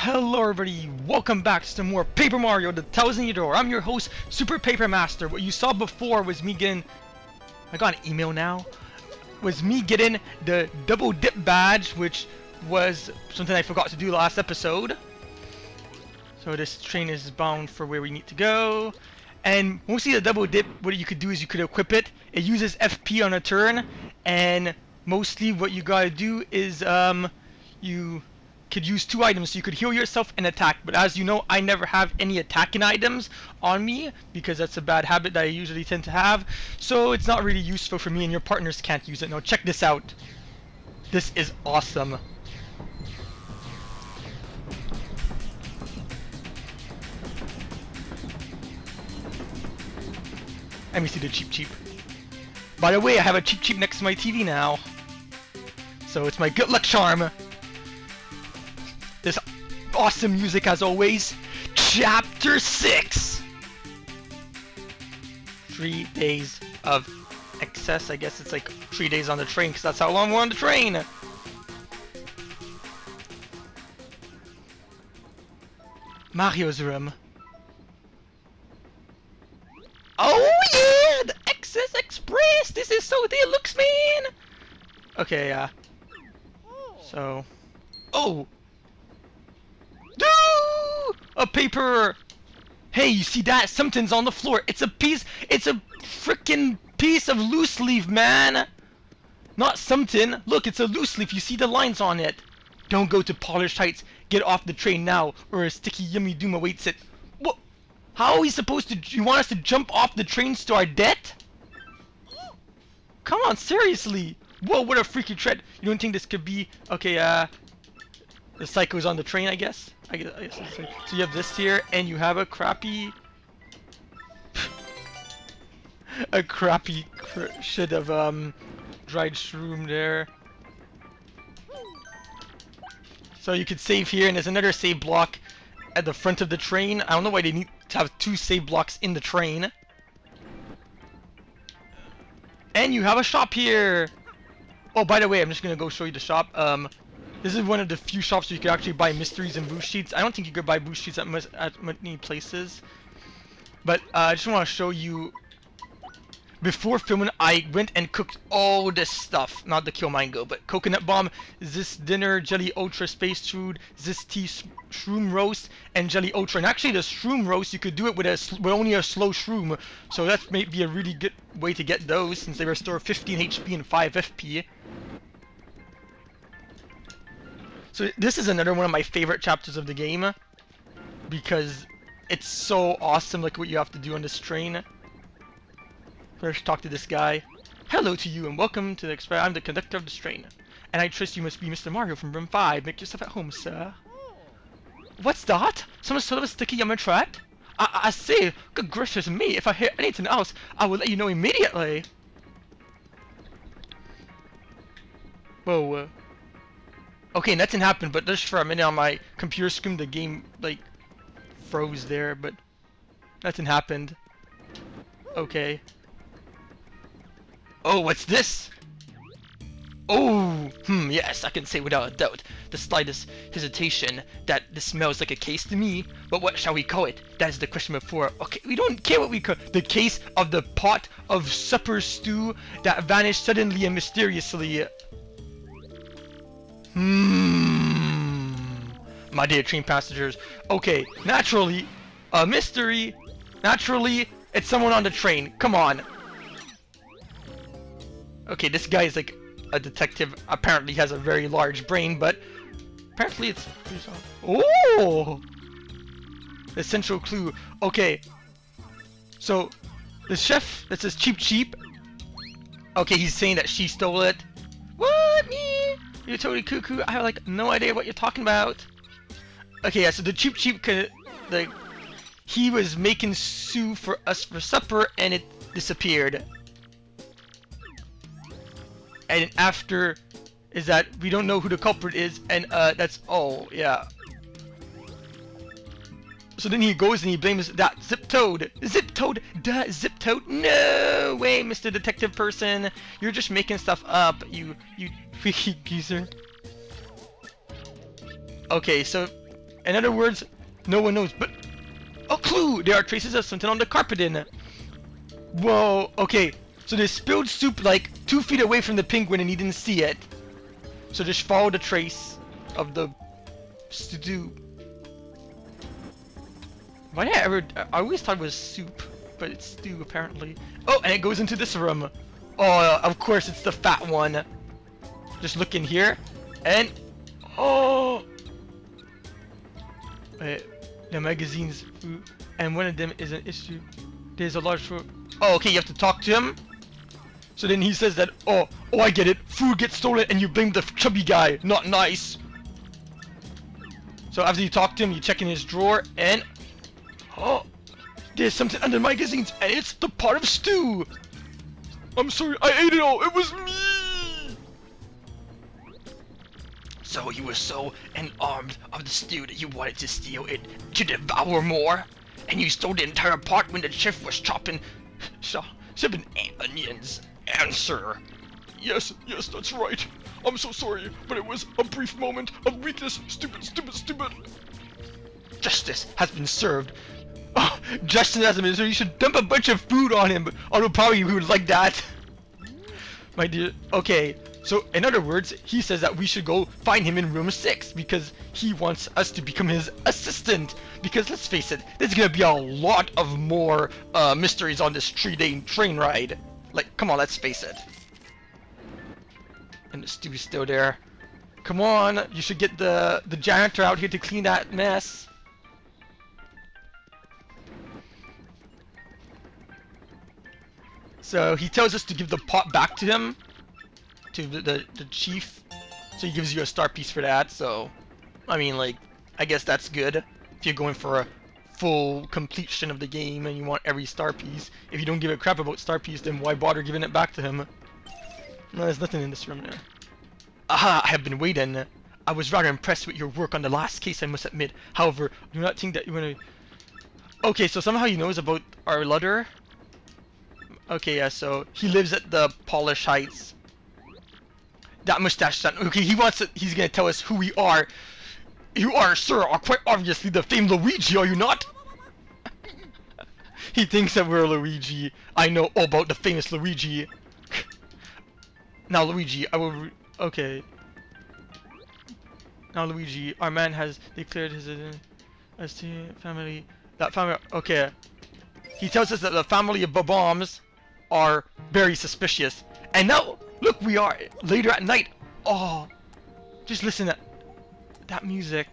Hello everybody, welcome back to some more Paper Mario, the Thousand Year Door. I'm your host, Super Paper Master. What you saw before was me getting... I got an email now. Was me getting the double dip badge, which was something I forgot to do last episode. So this train is bound for where we need to go. And mostly the double dip, what you could do is you could equip it. It uses FP on a turn, and mostly what you gotta do is you could use two items, so you could heal yourself and attack. But as you know, I never have any attacking items on me because that's a bad habit that I usually tend to have. So it's not really useful for me, and your partners can't use it. Now check this out. This is awesome. Let me see the Cheep. By the way, I have a Cheep next to my TV now. So it's my good luck charm. This awesome music as always. Chapter 6! 3 days of excess. I guess it's like 3 days on the train because that's how long we're on the train. Mario's room. Oh yeah! The Excess Express! This is so deluxe, man! Okay, so... Oh! A paper! Hey, you see that? Something's on the floor. It's a freaking piece of loose leaf, man! Not something. Look, it's a loose leaf. You see the lines on it. Don't go to Polished Heights. Get off the train now, or a sticky yummy doom awaits it. What? How are we supposed to... You want us to jump off the trains to our death? Come on, seriously! Whoa, what a freaky tread. You don't think this could be... Okay, the psycho's on the train, I guess. I guess so you have this here, and you have a crappy... a crappy shit of, dried shroom there. So you could save here, and there's another save block at the front of the train. I don't know why they need to have two save blocks in the train. And you have a shop here! Oh, by the way, I'm just gonna go show you the shop. This is one of the few shops where you can actually buy mysteries and boost sheets. I don't think you could buy boost sheets at many places. But I just want to show you. Before filming, I went and cooked all this stuff. Not the Kill Mango, but coconut bomb, this dinner, jelly ultra space food, this tea shroom roast, and jelly ultra. And actually, the shroom roast, you could do it with only a slow shroom. So that may be a really good way to get those, since they restore 15 HP and 5 FP. So this is another one of my favorite chapters of the game, because it's so awesome, like what you have to do on this train. First, talk to this guy. Hello to you and welcome to the express. I'm the conductor of this train, and I trust you must be Mr. Mario from room 5. Make yourself at home, sir. What's that? Some sort of a sticky yummy trap? I say, good gracious me! If I hear anything else, I will let you know immediately. Whoa. Okay, nothing happened, but just for a minute on my computer screen, the game, like, froze there, but nothing happened. Okay. Oh, what's this? Oh, yes, I can say without a doubt, the slightest hesitation, that this smells like a case to me, but what shall we call it? That is the question before. Okay, we don't care what we call the case of the pot of supper stew that vanished suddenly and mysteriously. My dear train passengers. Okay, naturally, a mystery. Naturally, it's someone on the train. Come on. Okay, this guy is like a detective. Apparently, he has a very large brain, but apparently it's... Oh! The central clue. Okay. So, the chef that says cheap. Okay, he's saying that she stole it. What? Me? You're totally cuckoo. I have like no idea what you're talking about. Okay, yeah, so the cheap he was making stew for us for supper and it disappeared. And after is that we don't know who the culprit is, and that's all, yeah. So then he goes and he blames that Zip Toad. Zip Toad? Duh, Zip Toad? No way, Mr. Detective person. You're just making stuff up, you freaky geezer. Okay, so In other words, no one knows, but a clue! There are traces of something on the carpet in it. Whoa, okay. So they spilled soup like 2 feet away from the penguin and he didn't see it. So just follow the trace of the stew. Why did I always thought it was soup, but it's stew apparently. Oh, and it goes into this room. Oh, of course it's the fat one. Just look in here, and oh, wait, the magazines, and one of them is an issue. There's a large. Oh, okay, you have to talk to him. So then he says that, oh, I get it. Food gets stolen, and you blame the chubby guy. Not nice. So after you talk to him, you check in his drawer, and oh, there's something under the magazines, and it's the pot of stew. I'm sorry, I ate it all. It was me. So you were so enarmed of the stew that you wanted to steal it to devour more, and you stole the entire pot when the chef was chopping onions. Answer. Yes, that's right. I'm so sorry, but it was a brief moment of weakness. Stupid. Justice has been served. Oh, justice has been served. You should dump a bunch of food on him. Although probably he would like that. My dear. Okay, so in other words, he says that we should go find him in room 6 because he wants us to become his assistant. Because let's face it, there's gonna be a lot of more mysteries on this 3-day train ride. Like, come on, let's face it. And the stew is still there. Come on, you should get the janitor out here to clean that mess. So he tells us to give the pot back to him, to the chief. So he gives you a star piece for that. So, I mean, like, I guess that's good if you're going for a full completion of the game and you want every star piece. If you don't give a crap about star piece, then why bother giving it back to him? No, there's nothing in this room there. Aha, I have been waiting. I was rather impressed with your work on the last case, I must admit. However, do not think that you want to... Okay, so somehow he knows about our letter. Okay, yeah, so he lives at the Polish Heights. That mustache son. Okay, he's gonna tell us who we are. You are, sir, are quite obviously the famed Luigi, are you not? He thinks that we're Luigi. I know all about the famous Luigi. Now, Luigi, I will... Okay. Now, Luigi, our man has declared his family... That family... Okay. He tells us that the family of bombs are very suspicious. And now, look, we are later at night. Oh, just listen to that music.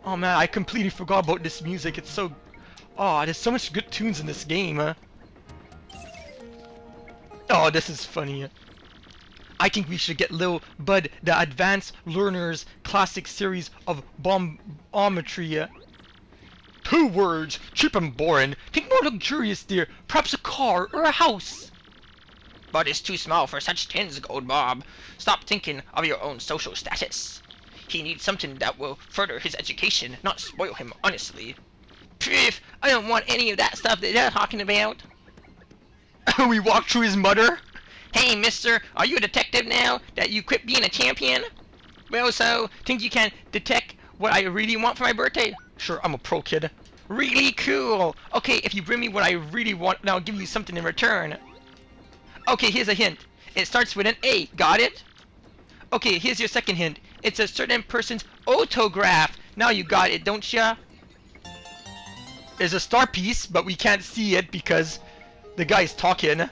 Oh man, I completely forgot about this music. It's so... Oh, there's so much good tunes in this game. Oh, this is funny. I think we should get Lil Bud the Advanced Learners Classic Series of Bombometry. 2 words, cheap and boring. Think more luxurious, dear. Perhaps a car or a house. But it's too small for such tins, Gold Bob. Stop thinking of your own social status. He needs something that will further his education, not spoil him, honestly. Pfft, I don't want any of that stuff that they're talking about. We walk through his mutter. Hey, mister, are you a detective now that you quit being a champion? Well, so, think you can detect what I really want for my birthday? Sure, I'm a pro kid. Really cool. Okay, if you bring me what I really want, then I'll give you something in return. Okay, here's a hint. It starts with an A. Got it? Okay, here's your second hint. It's a certain person's autograph. Now you got it, don't ya? There's a star piece, but we can't see it because the guy's talking.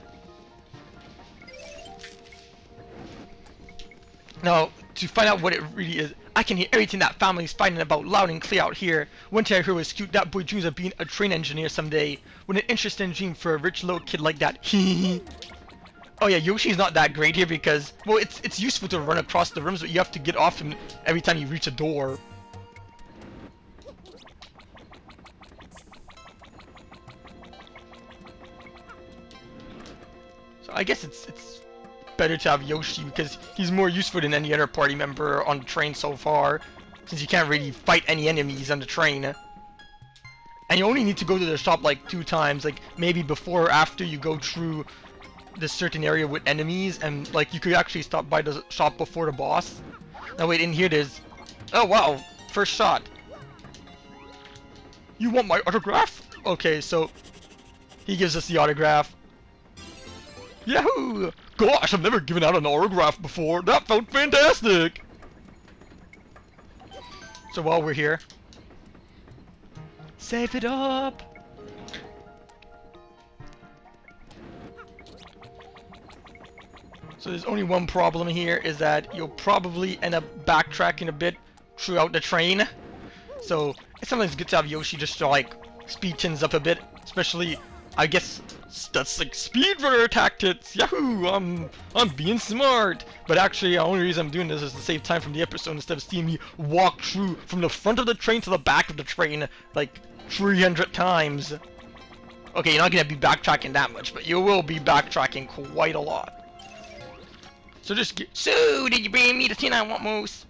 Now, to find out what it really is, I can hear everything that family's fighting about loud and clear out here. One thing I heard was cute, that boy dreams of being a train engineer someday. What an interesting dream for a rich little kid like that. Oh yeah, Yoshi's not that great here because, well, it's useful to run across the rooms, but you have to get off him every time you reach a door. So I guess it's better to have Yoshi because he's more useful than any other party member on the train so far, since you can't really fight any enemies on the train. And you only need to go to the shop like 2 times, like maybe before or after you go through this certain area with enemies, and like you could actually stop by the shop before the boss. Now wait, in here there's... Oh wow, first shot. You want my autograph? Okay, so he gives us the autograph. Yahoo! Gosh, I've never given out an autograph before. That felt fantastic! So while we're here, save it up! So there's only one problem here, is that you'll probably end up backtracking a bit throughout the train. So it's sometimes good to have Yoshi just to like speed things up a bit, especially I guess that's like speedrunner tactics. Yahoo! I'm being smart. But actually, the only reason I'm doing this is to save time from the episode instead of seeing me walk through from the front of the train to the back of the train like 300 times. Okay, you're not gonna be backtracking that much, but you will be backtracking quite a lot. So just get. So, did you bring me the thing I want most?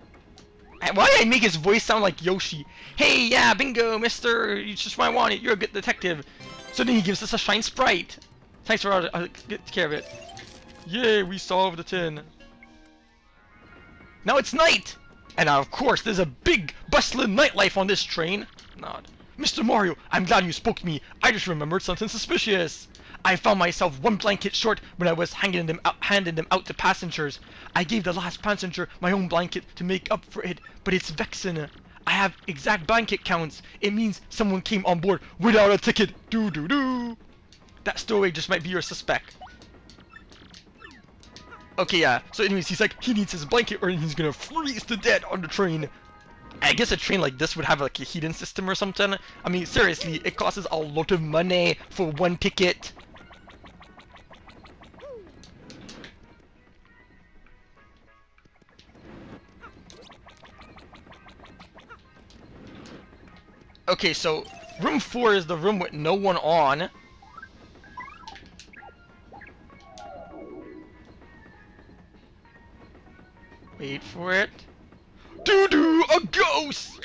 Why did I make his voice sound like Yoshi? Hey, yeah, bingo, mister. It's just what I wanted. You're a good detective. So then he gives us a shine sprite. Thanks for get care of it. Yay, we solved the tin. Now it's night! And now, of course, there's a big, bustling nightlife on this train. Nod. Mr. Mario, I'm glad you spoke to me. I just remembered something suspicious. I found myself one blanket short when I was handing them out to passengers. I gave the last passenger my own blanket to make up for it, but it's vexing. I have exact blanket counts. It means someone came on board without a ticket. Doo-doo-doo. That stowaway just might be your suspect. Okay, yeah. So anyways, he's like, he needs his blanket or he's gonna freeze to death on the train. I guess a train like this would have like a heating system or something. I mean, seriously, it costs a lot of money for one ticket. Okay, so room 4 is the room with no one on. Wait for it. Doo-doo! A ghost!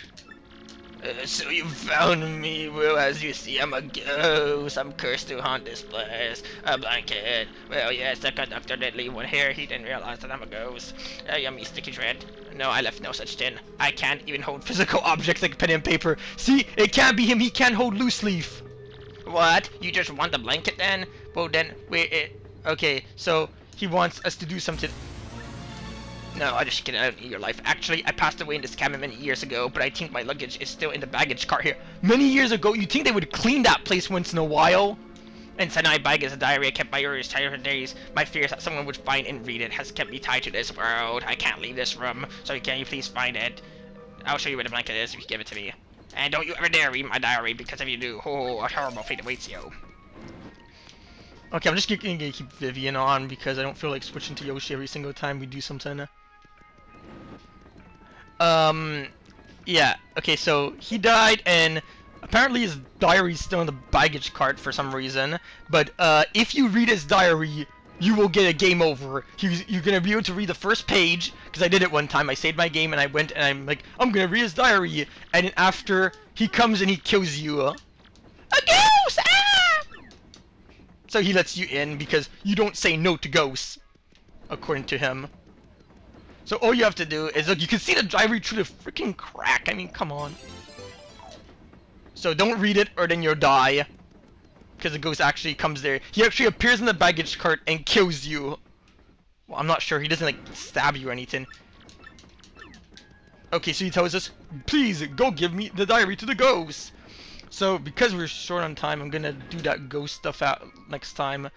So you found me. Well, as you see, I'm a ghost. I'm cursed to haunt this place. A blanket. Well, yes, the conductor did leave one here. He didn't realize that I'm a ghost. Yummy sticky dread. No, I left no such tin. I can't even hold physical objects like pen and paper. See, it can't be him. He can't hold loose leaf. What? You just want the blanket then? Well then, wait. Okay, so he wants us to do something. No, I just don't need your life. Actually, I passed away in this cabin many years ago, but I think my luggage is still in the baggage car here. Many years ago? You think they would clean that place once in a while? Inside my bag is a diary I kept my earliest childhood days. My fears that someone would find and read it has kept me tied to this world. I can't leave this room, so can you please find it? I'll show you where the blanket is if you give it to me. And don't you ever dare read my diary, because if you do, oh, a horrible fate awaits you. Okay, I'm just gonna keep Vivian on because I don't feel like switching to Yoshi every single time we do something. Yeah, okay, so he died, and apparently his diary's still in the baggage cart for some reason, but if you read his diary, you will get a game over. You're gonna be able to read the first page, because I did it one time. I saved my game, and I went, and I'm like, I'm gonna read his diary, and then after, he comes and he kills you. A ghost! Ah! So he lets you in, because you don't say no to ghosts, according to him. So all you have to do is, look, you can see the diary through the freaking crack. I mean, come on. So don't read it or then you'll die. Because the ghost actually comes there. He actually appears in the baggage cart and kills you. Well, I'm not sure. He doesn't, like, stab you or anything. Okay, so he tells us, please, go give me the diary to the ghost. So, because we're short on time, I'm gonna do that ghost stuff out next time.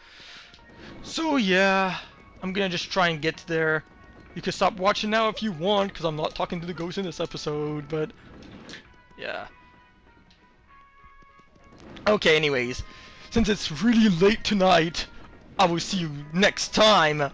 So, yeah. I'm gonna just try and get there. You can stop watching now if you want, because I'm not talking to the ghost in this episode, but yeah. Okay, anyways, since it's really late tonight, I will see you next time.